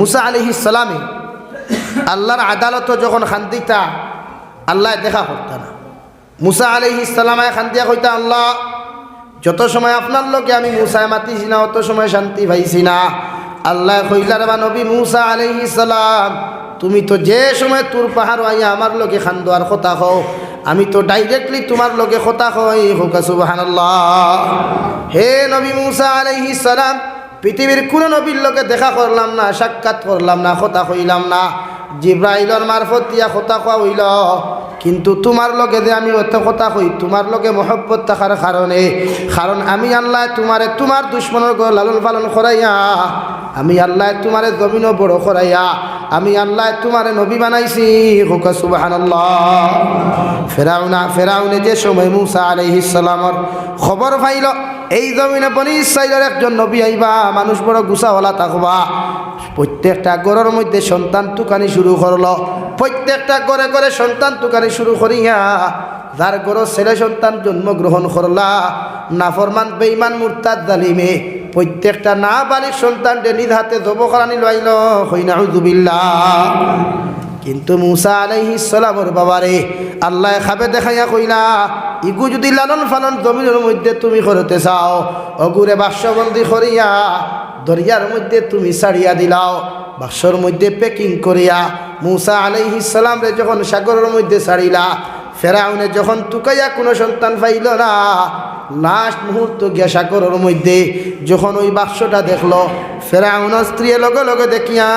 মুসা আলাইহিস সালামে আল্লাহর আদালত যখন খান্দিতা আল্লাহ দেখা করত না। মুসা আলাইহিস সালামে খান্দিয়া কইতা, আল্লাহ যত সময় আপনার লোকে আমি মুসায় মাতিছি না অত সময় শান্তি পাইছি না। আল্লাহ কইলার বা নবী মুসা আলাইহিস সালাম, তুমি তো যে সময় তুর পাহাড় আইয়া আমার লোকে খান্দোয়ার কথা হও, আমি তো ডাইরেক্টলি তোমার লোকে কথা হই। হোক সুবহানাল্লাহ। হে নবী মুসা আলাইহিস সালাম, পৃথিবীর কোনো নবীর লোকে দেখা করলাম না, সাক্ষাৎ করলাম না, কথা কইলাম না, জিব্রাইলের মারফত দিয়া কথা কোয়া হইল, কিন্তু তোমার লোকে যে আমি অত কথা কই তোমার লোকে মহব্বত থাকার কারণে, কারণ আমি আল্লাহ তোমারে তোমার দুশ্মনের গো লালন পালন করাইয়া, আমি আল্লাহ তোমারে জমিনও বড় করাইয়া, আমি আল্লাহ তোমারে নবী বানাইছি। হোক সুবহানাল্লাহ। ফেরাউনে যে সময় মুসা আলাইহিস সালামের খবর পাইল এই জমিনে বনি ইসরাইলের একজন নবী আইবা, মানুষ বড় গুছাওয়ালা থাকবা, প্রত্যেকটা ঘরের মধ্যে সন্তান তুকানি শুরু করলো। প্রত্যেকটা ঘরে ঘরে সন্তান তুকানি শুরু করিয়া যার ঘরে ছেলে সন্তান জন্মগ্রহণ করলা, নাফরমান বেঈমান মুরতাদ জালিমে প্রত্যেকটা না বালিক সন্তানকে নিজ হাতে জব করানি লাইল। হই নাউযুবিল্লাহ। কিন্তু মুসা আলাইহিস সালামের বাবারে আল্লাহ খাবে দেখাইয়া কইলা, ইগু যদি লালন ফালন জমিনের মধ্যে তুমি করতে চাও, অগুরে বাক্সবন্দি করিয়া দরিয়ার মধ্যে তুমি ছাড়িয়া দিলাও, বাক্সর মধ্যে প্যাকিং করিয়া মুসা আলাইহিস সালামরে যখন সাগরের মধ্যে ছাড়িলা, ফেরাউনে যখন তুকাইয়া কোনো সন্তান পাইল না, লাস্ট মুহূর্ত গিয়া সাগরের মধ্যে যখন ওই বাক্সটা দেখলো, ফেরাউনের স্ত্রী লগে লগে দেখিয়া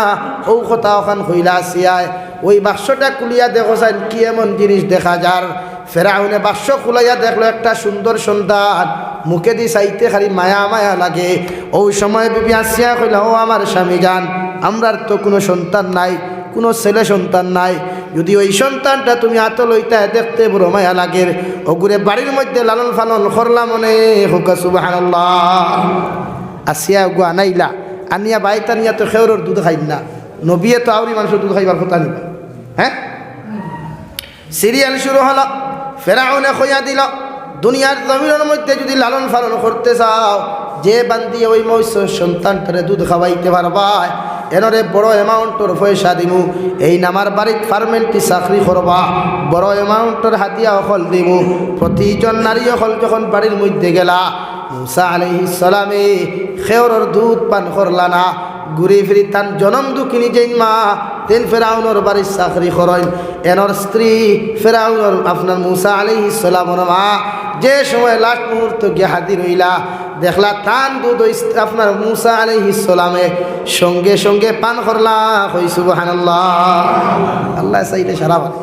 ও কথা ওখান হইলা আসিয়ায় ওই বাক্সটা খুলিয়া দেখো চাই কি এমন জিনিস দেখা যার। ফেরাউনে বাক্স খুলাইয়া দেখলো একটা সুন্দর সন্তান, মুখে দি চাইতে খালি মায়া মায়া লাগে। ওই সময় বিবি আসিয়া কইলা, ও আমার স্বামী যান, আমরার তো কোনো সন্তান নাই, কোনো ছেলে সন্তান নাই, যদি ওই সন্তানটা তুমি হাত লইতে দেখতে বড় মায়া লাগে, ওগুরে বাড়ির মধ্যে লালন ফালন করলাম মনে। হোক সুবহানাল্লাহ। আসিয়া গো আনাইলা, আনিয়া বাইতা নিয়া তো খেউরের দুধ খাই না, নবিয়ে তো আউরি মানুষের দুধ খাইবার কথা নিবা। হ্যাঁ, সিরিয়াল শুরু হলো। ফেরাউনে কইয়া দিল, দুনিয়ার জমিনের মধ্যে যদি লালন ফালন করতে চাও, যে বান্দি ওই মৎস্য সন্তানটারে দুধ খাওয়াইতে পারবা, এনরে বড় অ্যামাউন্টর পয়সা দিমু, এই নামার বাড়ির ফার্মেন্টটি চাকরি করবা, বড় অ্যামাউন্টর হাতিয়া অকল দিমু। প্রতিজন নারী অকল যখন বাড়ির মধ্যে গেলা, মুসা আলাইহিস সালামে খেওরের দুধ পান করলা না, ঘুরে ফিরি তান জনম দুঃখিনী যেন মা তেন ফেরাউনের বাড়ির চাকরি করেন, এনর স্ত্রী ফেরাউনের আপনার মুসা আলাইহিস সালামের মা যে সময় লাস্ট মুহূর্ত গিয়ে হাজির হইলা, দেখলা তান দুধ আপনার মুসা আলাইহিস সালামে সঙ্গে সঙ্গে পান করলা। হই সুবহানাল্লাহ। আল্লাহ চাইলে সারা পারে,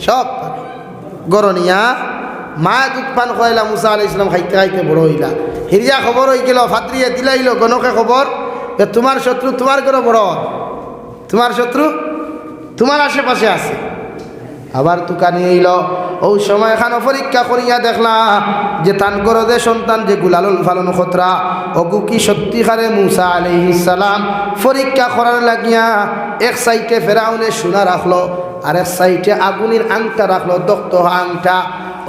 সব গরনিয়া মা দুধ পান করাইলা, মুসা আলাইহিস সালাম খাইতে খাইতে বড় হইলা। হিরিয়া খবর হয়ে গেল, ফাতরিয়া দিলাইল গণকে খবর, তোমার শত্রু তোমার করে বড়, তোমার শত্রু তোমার আশেপাশে আছে। আবার তুকানি হইল। ওই সময় এখানে পরীক্ষা করিয়া দেখলা যে তান গরদে সন্তান যে গুলালন ফালন খতরা অগু কি সত্যিকারে মুসা আলাইহিস সালাম। পরীক্ষা করার লাগিয়া এক সাইডে ফেরাউনে সোনা রাখলো, আর এক সাইডে আগুনের আংটা রাখলো, দক্ত আংটা।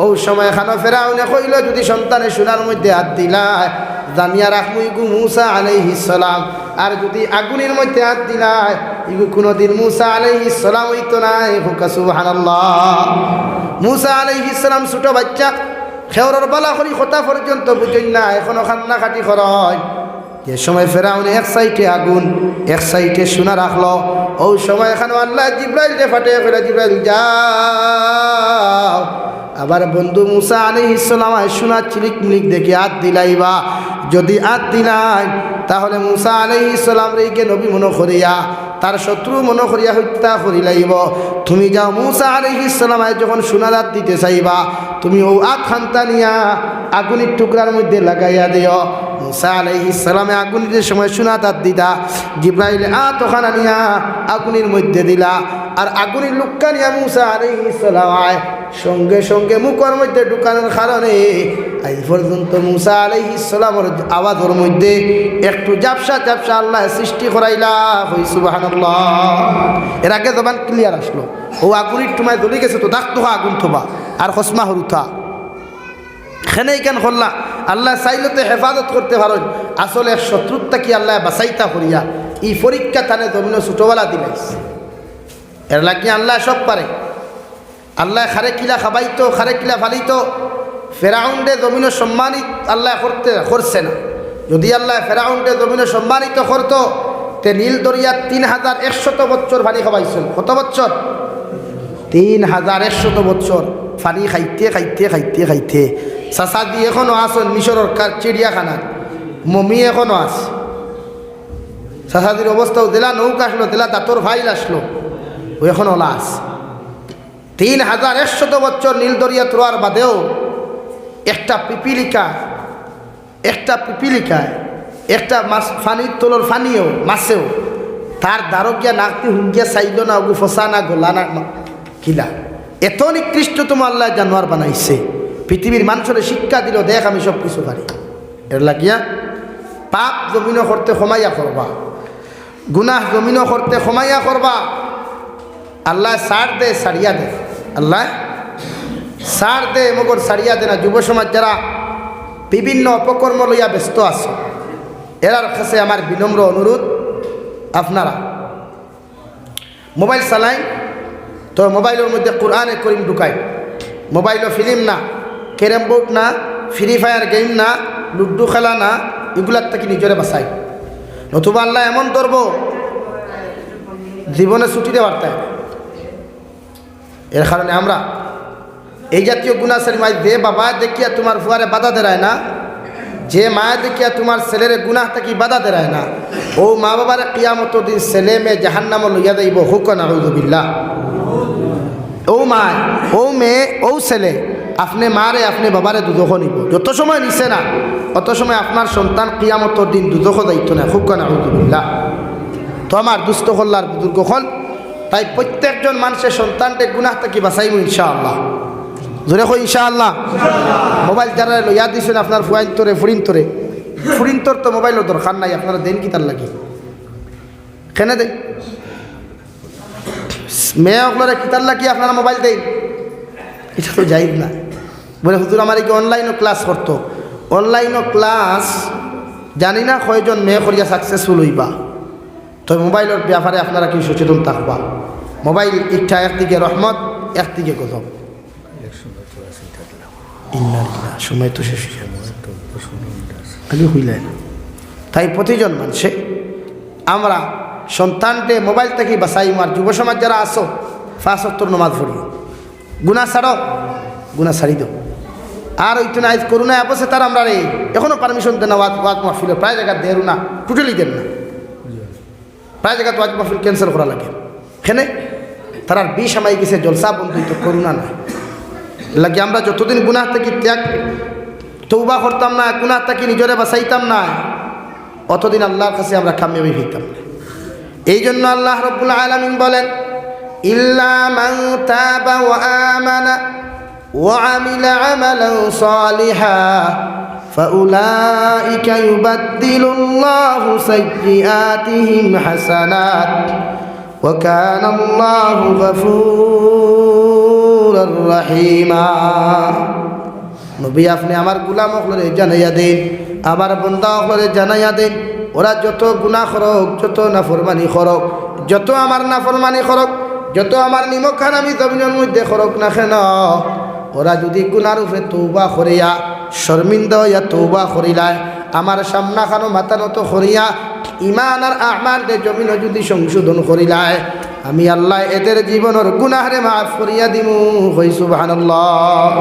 ওই সময় এখানে ফেরাউনে কইল, যদি সন্তানের সোনার মধ্যে হাত দিলায় জানিয়া রাখবো ইগু মুসা আলাইহিস সালাম, আর যদি আগুনের মধ্যে হাত দিলায় ইগু কোনোদিন মুসা আলাইহিস সালাম হইতো নাই। হুকা সুবহানাল্লাহ। মুসা আলাইহিস সালাম ছোট বাচ্চা, খেওরের বালা করি কথা পর্যন্ত বুঝেন না, এখনো কান্না কাটি করয়। যে সময় ফেরাউনে এক সাইডে আগুন এক সাইডে সোনা রাখলো, ওই সময় এখানে আল্লাহ জিব্রাইলকে ফাটিয়ে ফেলে, জিব্রাইল যাও আবার বন্ধু মুসা আলাইহিস সালাম সোনার চিলিক মিলিক দেখে হাত দিলাইবা, যদি হাত দিলাই তাহলে মুসা আলাইহিস সালাম রেগে নবী মনে করিয়া তার শত্রু মনে করিয়া হত্যা করিলাইব। তুমি যাও মুসা আলাইহিস সালাম যখন সোনার হাত দিতে চাইবা, তুমি ও আত খান্তা নিয়া আগুনের টুকরার মধ্যে লাগাইয়া দিও। মুসা আলাইহিস সালামে আগুনের সময় সোনা হাত দিতা, জিব্রাইল আত ওখানা নিয়া আগুনের মধ্যে দিলা, আর আগুনের লুক্কা নিয়া মুসা আলাইহিস সালাম সঙ্গে সঙ্গে মুখের মধ্যে ঢুকানোর কারণে আজ পর্যন্ত মুসা আলাইহিস সালামের আওয়াজের মধ্যে একটু জাপসা জাপসা আল্লাহ সৃষ্টি করাইলা। হই সুবহানাল্লাহ। এর আগে জবান ক্লিয়ার আসলো, ও আগুনের টুমায় জ্বলে গেছে তো দাগ তো আগুন থবা আর খসমা হরুথা খেনেই কেন করলা আল্লাহ চাইলতে হেফাজত করতে পারেন আসলে শত্রুতা কি আল্লাহ বাসাইতা করিয়া এই পরীক্ষা তানে জমিন ছোটবেলা দিলাইস এর লাগি আল্লাহ সব পারে আল্লাহ খারে কিলা খাবাইতো খারে কিলা ফালিতো ফেরাউন্ডে জমিন সম্মানিত আল্লাহ করছে না যদি আল্লাহ ফেরাউন্ডে জমিন সম্মানিত করতো তে নীল দরিয়া 3100 বছর পানি খাবাইছিল কত বছর 3100 বছর পানি খাইতে খাইতে খাইতে খাইতে চাষাদি এখনও আসন মিশরের চিড়িয়াখানা মমি এখনও আছে চাষাদির অবস্থাও দিলা নৌকা আসলো দিলা দাঁতর ফাইল আসলো ও এখনও লাশ 3100 বছর নীল দরিয়া ত্রোয়ার বাদেও একটা পিপিলিকায় একটা মাছ ফানির তোলর ফানিও মাছেও তার দ্বারকিয়া নাকতি হুঙ্গিয়া চাইল না ওগু ফসা না গোলা না কিলা এত নিকৃষ্টতম আল্লাহ জানোয়ার বানাইছে পৃথিবীর মানুষের শিক্ষা দিল দেখ আমি সব কিছু পারি এর লাগিয়া পাপ জমিন করতে ক্ষমাইয়া করবা গুনাহ জমিন করতে ক্ষমাইয়া করবা আল্লাহ সার দে সারিয়া দে আল্লাহ সার দে মগর সারিয়া দে না যুব সমাজ যারা বিভিন্ন অপকর্ম লইয়া ব্যস্ত আছে এরার কাছে আমার বিনম্র অনুরোধ আপনারা মোবাইল চালাই তো মোবাইলের মধ্যে কোরআনে করিম ঢুকাই মোবাইলও ফিল্ম না ক্যারেম বোর্ড না ফ্রি ফায়ার গেম না লুডু খেলা না এগুলার থেকে নিজরে বাঁচাই নতুবা আল্লাহ এমন ধরব জীবনে ছুটি দেওয়ার তাই এর কারণে আমরা এই জাতীয় গুনাহের মাই দে বাবা দেখিয়া তোমার ফুয়ারে বাধা দেয় না যে মায়া দেখিয়া তোমার ছেলের গুনাহ থাকি বাধা দেয় না ও মা বাবার কিয়ামত দিন ছেলে মেয়ে জাহান্নাম লইয়া দেব হুক নাউযুবিল্লাহ ও মা ও মেয়ে ও ছেলে আপনি মারে আপনি বাবারে দুদক নিব যত সময় নিছে না অত সময় আপনার সন্তান কিয়ামতর দিন দুদক দায়িত্ব না হুক নাউযুবিল্লাহ তো আমার দুস্থ হল্লার বুজুর্গ হল তাই প্রত্যেকজন মানুষের সন্তানকে গুনাহ থাকি বাঁচাইব ইনশাআল্লাহ জোরে কই ইনশাআল্লাহ মোবাইল যারা লইয়া দিয়েছেন আপনার ফুয়াইন তোরে ফুরিন তোর তো মোবাইলের দরকার নাই আপনারা দেন কি তার লাগে কেন দেন মেয়ে আপনারা কি তার লাগে আপনারা মোবাইল দেন এটা তো যাইব না বলে হুজুর আমার কি অনলাইনও ক্লাস করতো অনলাইনও ক্লাস জানি না কয়জন মেয়ে করিয়া সাকসেসফুল হইবা তো মোবাইলের ব্যাপারে আপনারা কি সচেতন থাকবা মোবাইল ইচ্ছা একদিকে রহমত একদিকে গজব সময় তো শেষ আগে হইলেন তাই প্রতিজন মানুষে আমরা সন্তানকে মোবাইল থেকে বাঁচাই আর যুব সমাজ যারা আসো 5 ওয়াক্ত নামাজ পড়ি গুনাহ ছাড়ো গুনাহ ছাড়ি দাও আর ওই তো না আজ করোনা অবস্থা তার আমরা রে এখনও পারমিশন দেন না ওয়াজ মাহফিলে প্রায় জায়গা দেন না টোটালি দেন না প্রায় জায়গা ওয়াজ মাহফিল ক্যান্সেল করা লাগে এখানে তার 20 আমায় গেছে জলসা বন্ধ তো করোনা না লাগে আমরা যতদিন গুনাহ থেকে ত্যাগ তৌবা করতাম না গুনাহ থেকে নিজরে বাঁচাইতাম না অতদিন আল্লাহর কাছে আমরা কামিয়াবি হইতাম এই জন্য আল্লাহ রাব্বুল আলামিন বলেন ইল্লা মান তাবা ওয়া আমানা ওয়া আমিলা আমালান সালিহা ফাউলাইকা ইউবাদদিলুল্লাহু সাইয়্যাতিহিম হাসানাত ওয়া কানা আল্লাহু গফুরুর রহিমা নবী আপনি আমার গোলাম হলে জানাইয়া দেন আমার বান্দা হলে জানাইয়া দেন ওরা যত গুনাহ করক যত নাফরমানি করক যত আমার নাফরমানি করক যত আমার নিমখান আমি জমিনের মধ্যে করক না কেন ওরা যদি গুনার উপরে তৌবা করিয়া শর্মিন্দা হইয়া তৌবা করিলায় আমার সামনা খানো মাথা নত করিয়া ইমান আর আমাল জমিনে যদি সংশোধন করিলায় আমি আল্লাহ এদের জীবনের গুনাহরে মাফ করিয়া দিমু কই সুবহানাল্লাহ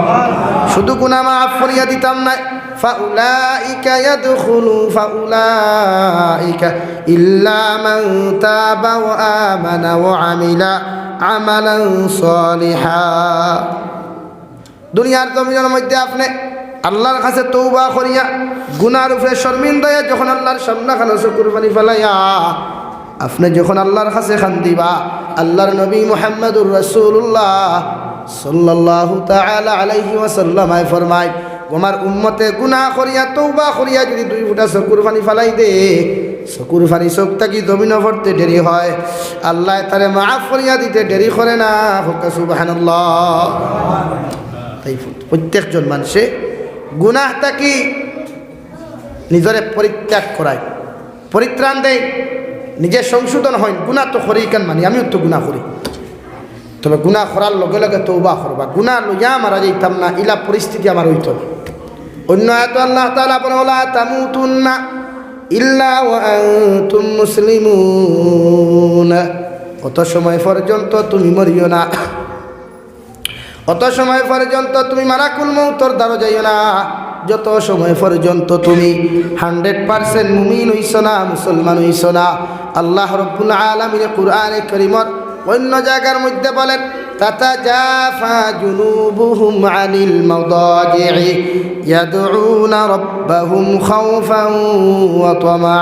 শুধু গুনাহ মাফ করিয়া দিতাম না ফাউলাইকা ইয়াদখুলু ফাউলাইকা ইল্লা মান তাবা ওয়া আমানা ওয়া আমিলা আমালান সালিহা দুনিয়ার জমিনের মধ্যে আপনি আল্লাহর কাছে তৌবা করিয়া গুনার উপরে শর্মিন্দা হইয়া যখন আল্লাহর সামনে খানো কুরবানি ফেলাইয়া আপনি যখন আল্লাহর কাছে খান্দিবা আল্লাহর নবী মুহাম্মদুর রাসূলুল্লাহ সাল্লাল্লাহু তাআলা আলাইহি ওয়াসাল্লাম ফরমায় আমার উম্মতে গুনাহ করিয়া তওবা করিয়া যদি 2 ফুটা চকুর পানি ফেলাই দে চকুর পানি চোখটা কি জমিনে পড়তে দেরি হয় আল্লাহ তারে মাফ করিয়া দিতে দেরি করে না সুবহানাল্লাহ তাই প্রত্যেকজন মানুষে গুনাহটা কি নিজরে পরিত্যাগ করায়, পরিত্রাণ দেয়, নিজের সংশোধন হয়। গুনাহ তো করি কেন মানি, আমিও তো গুনাহ করি, তবে গুনাহ করার লগে লগে তওবা করবা। গুনাহ লইয়া মারা যাইতাম না, ইলা পরিস্থিতি আমার হইত না। অন্য আয়াতে আল্লাহ তাআলা বলেন ওয়ালা তামুতুন্না ইল্লা ওয়া আনতুম মুসলিমুন। অত সময় পর্যন্ত তুমি মরিও না, অত সময় পর্যন্ত তুমি মালাকুল মউতর দ্বারা যাইও না, যত সময় পর্যন্ত তুমি 100% মুমিন হইছ না, মুসলমান হইছ না। আল্লাহ রাব্বুল আলামিন কুরআনে কারীমত অন্য জায়গার মধ্যে বলেন তাতাজাফা জুনুবুহুম আনিল মাদাজি'i ইয়াদউনা রাব্বাহুম খাউফান ওয়া তামআ।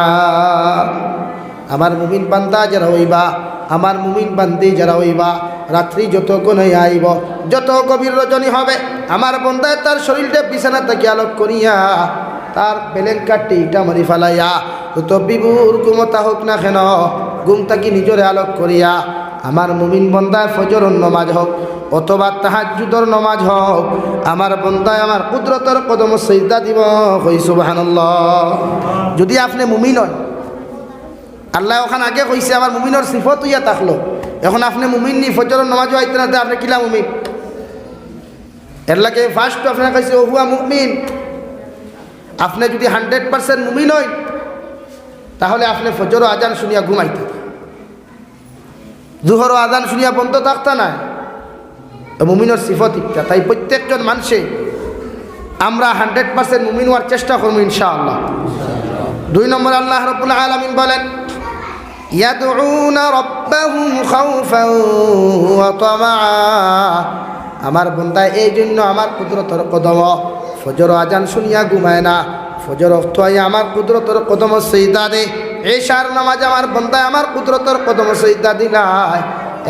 আমার মুমিন বান্দা যারা হইবা, আমার মুমিন বান্দি যারা হইবা, রাত্রি যত কোন আইব, যত গভীর রজনী হবে, আমার বন্দায় তার শরীরটা বিছানা থেকে আলোক করিয়া তার বেলেঙ্কারটি ইটা মারি ফেলাইয়া যত বিভুর ঘুমতা হোক না কেন, ঘুম থাকি নিজরে আলোক করিয়া আমার মুমিন বন্দায় ফজরের নমাজ হোক অথবা তাহাজ্জুদের নমাজ হোক, আমার বন্দায় আমার কুদরতের কদম সিজদা দিব। কই সুবহানাল্লাহ। যদি আপনি মুমিন হন, আল্লাহ ওখানে আগে কইছে আমার মুমিনের সিফত হইয়া থাকলো, এখন আপনি মুমিন নি, ফজরের নমাজও আইতে না, আপনি কিলা মুমিন? এর লাগে ফার্স্ট আপনার কইছে ও হুয়া মুমিন। আপনি যদি 100% মুমিন হই, তাহলে আপনি ফজর আজান শুনিয়া ঘুমাইতে, জোহর আজান শুনিয়া বন্ধ থাকতা না, মুমিনের সিফত ইচ্ছা। তাই প্রত্যেকজন মানুষে আমরা 100% মুমিন হওয়ার চেষ্টা করবো ইনশাআল্লাহ। 2 নম্বর আল্লাহ রাব্বুল আলামিন বলেন ইয়াদউনা রাব্বাহুম খাউফান ওয়া তামআ। আমার বান্দা এই জন্য আমার কুদরতের কদম ফজর আজান শুনিয়া ঘুমায় না, ফজর অর্থ আমার কুদরতের কদম সিজদা দে। এশার নামাজ আমার বান্দা আমার কুদরতের কদম সিজদা দিলায়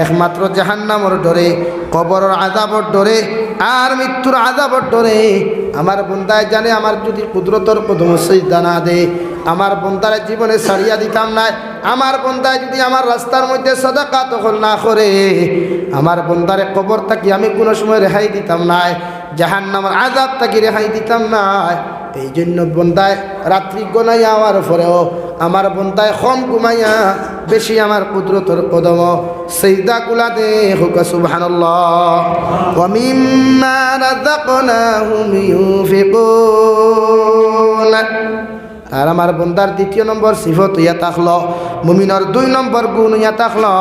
একমাত্র জাহান্নামের ডরে, কবরের আযাবের ডরে আর মৃত্যুর আযাবের ডরে। আমার বান্দায় জানে আমার যদি কুদরতের কদম সিজদা না দে, আমার বন্দারে জীবনে ছাড়িয়া দিতাম না। আমার বন্দায় যদি আমার রাস্তার মধ্যে সাদাকা তখন না করে, আমার বন্দারে কবর থাকি আমি কোনো সময় রেহাই দিতাম না, জাহান্নামের আযাব থাকি রেহাই দিতাম না। এই জন্য বন্দায় রাত্রি গোনাই আওয়ার পরেও আমার বন্দায় কম ঘুমাইয়া বেশি আমার কুদরতের কদম সিজদা কুলা দে। হুক সুবহানাল্লাহ। ওয়া মিম্মা রাযাকনাহুম ইউনফিকুন। আর আমার বন্দার 2 নম্বর সিফত ইয়া থাকলো, মুমিনের 2 নম্বর গুণ ইয়া থাকলো,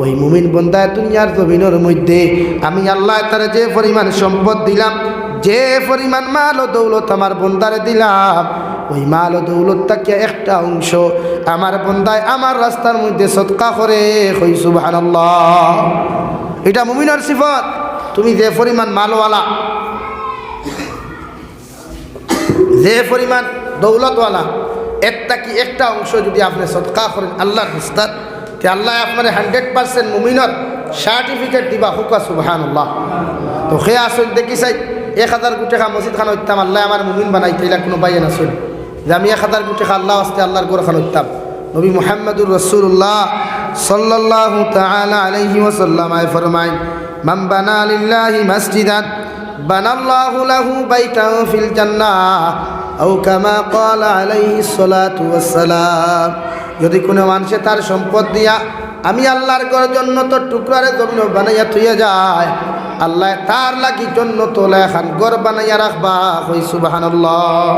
ওই মুমিন বন্দায় দুনিয়ার জমিনের মধ্যে আমি আল্লাহ তার যে পরিমাণ সম্পদ দিলাম, যে পরিমাণ মাল ও দৌলত আমার বন্দারে দিলাম, ওই মাল ও দৌলত থেকে একটা অংশ আমার বন্দায় আমার রাস্তার মধ্যে সদকা করে। কই সুবহানাল্লাহ। এটা মুমিনের সিফত। তুমি যে পরিমাণ মালওয়ালা, যে পরিমাণ দৌলতওয়ালা, একটা অংশ যদি আপনি সদকা করেন আল্লাহর রাস্তায়, তে আল্লাহ আপনার 100% মুমিনের সার্টিফিকেট দিবা। হুকা সুবহানাল্লাহ। তো সে আসল দেখি চাই 1000 কোটি টাকা মসজিদ খান হইতাম, আল্লাহ আমার মুমিন বানাইতে, এলা কোনো বাইন আসল যে আমি 1000 কোটি টাকা আল্লাহ আসতে আল্লাহর গোর খান হইতাম। নবী মুহাম্মদুর রাসূলুল্লাহ সাল্লাল্লাহু তাআলা আলাইহি ওয়াসাল্লাম ফরমায় মান বানা লিল্লাহি মসজিদান বানাল্লাহু লাহু বাইতান ফিল জান্নাহ আও কামা ক্বালা আলাইহিস সালাতু ওয়াস সালাম। যদি কোনো মানুষে তার সম্পদ দিয়া আমি আল্লাহর ঘরের জন্য তো টুকরারে জমিন বানাইয়া থইয়া যায়, আল্লাহ তার লাগি জন্য তোলা খান ঘর বানাইয়া রাখবা। কই সুবহানাল্লাহ।